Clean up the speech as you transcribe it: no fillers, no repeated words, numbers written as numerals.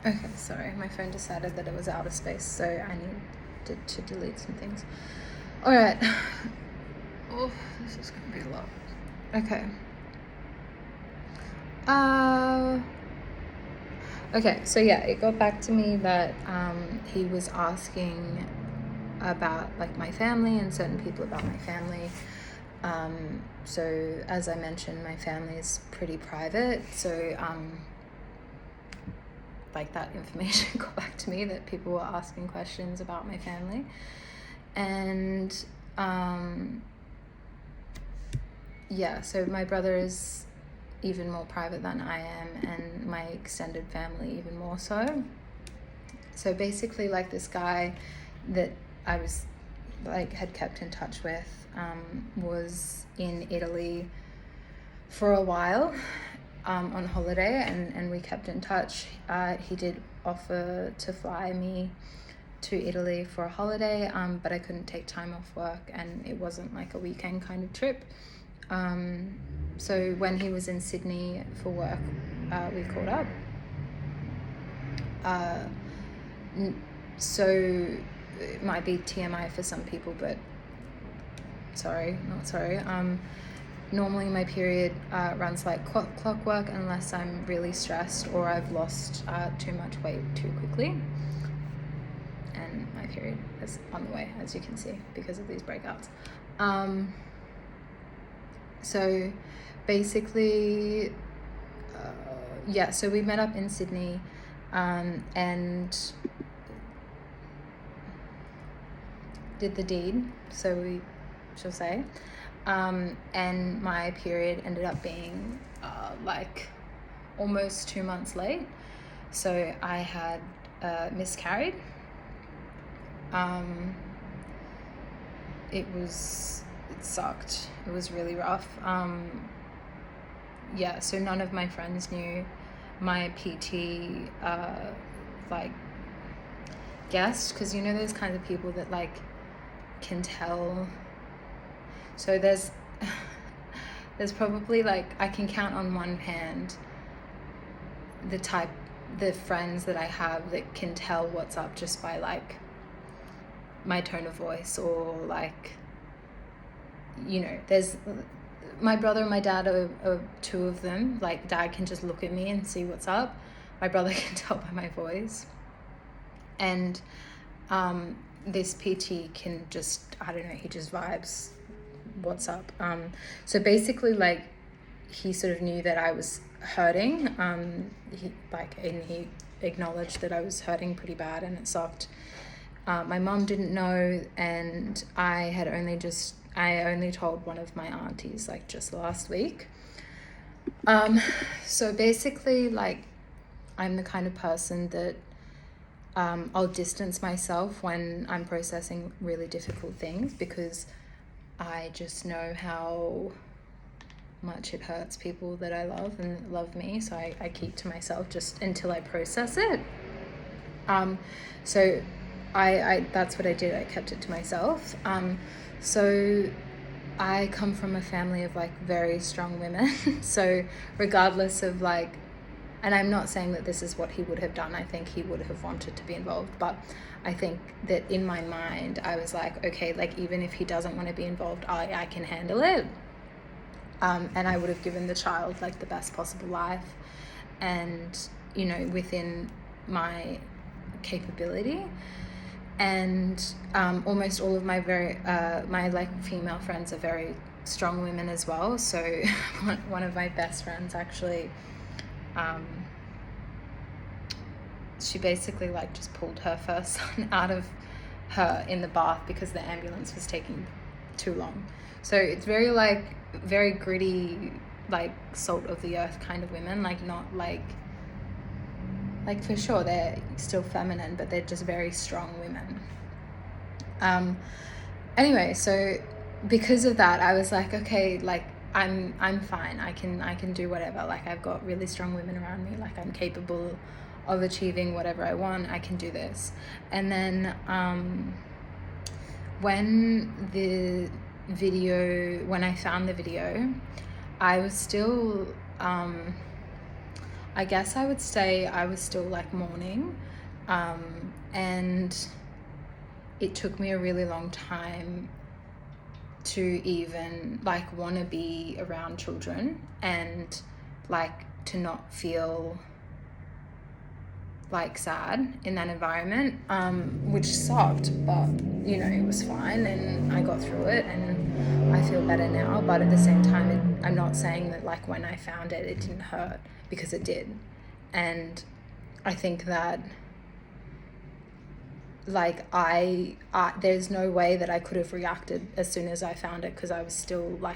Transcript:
Okay, sorry, my phone decided that it was out of space, so I needed to delete some things. Alright. Oh, this is gonna be a lot. Okay. Okay, so yeah, it got back to me that he was asking about like my family and certain people about my family. So as I mentioned, my family is pretty private, so like that information got back to me that people were asking questions about my family. And yeah, so my brother is even more private than I am, and my extended family even more so. So basically, like, this guy that I was like had kept in touch with was in Italy for a while on holiday, and we kept in touch. He did offer to fly me to Italy for a holiday, but I couldn't take time off work, and it wasn't like a weekend kind of trip. So when he was in Sydney for work, we caught up. So it might be TMI for some people, but not sorry. Normally my period runs like clockwork unless I'm really stressed or I've lost too much weight too quickly. And my period is on the way, as you can see, because of these breakouts. So basically, yeah, so we met up in Sydney and did the deed, so we shall say. And my period ended up being like almost 2 months late. So I had miscarried. It sucked. It was really rough. Yeah, so none of my friends knew. My PT like guessed, because you know those kinds of people that like can tell. So there's probably like, I can count on one hand the friends that I have that can tell what's up just by like my tone of voice, or like, you know, there's my brother and my dad are two of them. Like, dad can just look at me and see what's up. My brother can tell by my voice. And this PT can just, I don't know, he just vibes what's up. So basically, like, he sort of knew that I was hurting. He acknowledged that I was hurting pretty bad and it sucked. My mom didn't know, and I only told one of my aunties like just last week. So basically, like, I'm the kind of person that I'll distance myself when I'm processing really difficult things, because I just know how much it hurts people that I love and love me. So I keep to myself just until I process it. So I that's what I did. I kept it to myself. So I come from a family of like very strong women. So regardless of like, and I'm not saying that this is what he would have done. I think he would have wanted to be involved, but I think that in my mind, I was like, okay, like, even if he doesn't want to be involved, I can handle it. And I would have given the child like the best possible life, and, you know, within my capability. And almost all of my my like female friends are very strong women as well. So one of my best friends actually, she basically like just pulled her first son out of her in the bath because the ambulance was taking too long. So it's very gritty, like salt of the earth kind of women, like not like for sure they're still feminine, but they're just very strong women. Anyway, so because of that, I was like, okay, like I'm fine. I can do whatever. Like, I've got really strong women around me. Like, I'm capable of achieving whatever I want. I can do this. And then when I found the video, I was still I guess I would say I was still like mourning, and it took me a really long time to even like want to be around children and like to not feel like sad in that environment, which sucked, but you know, it was fine and I got through it and I feel better now. But at the same time, I'm not saying that like when I found it, it didn't hurt, because it did. And I think that like I there's no way that I could have reacted as soon as I found it, because I was still like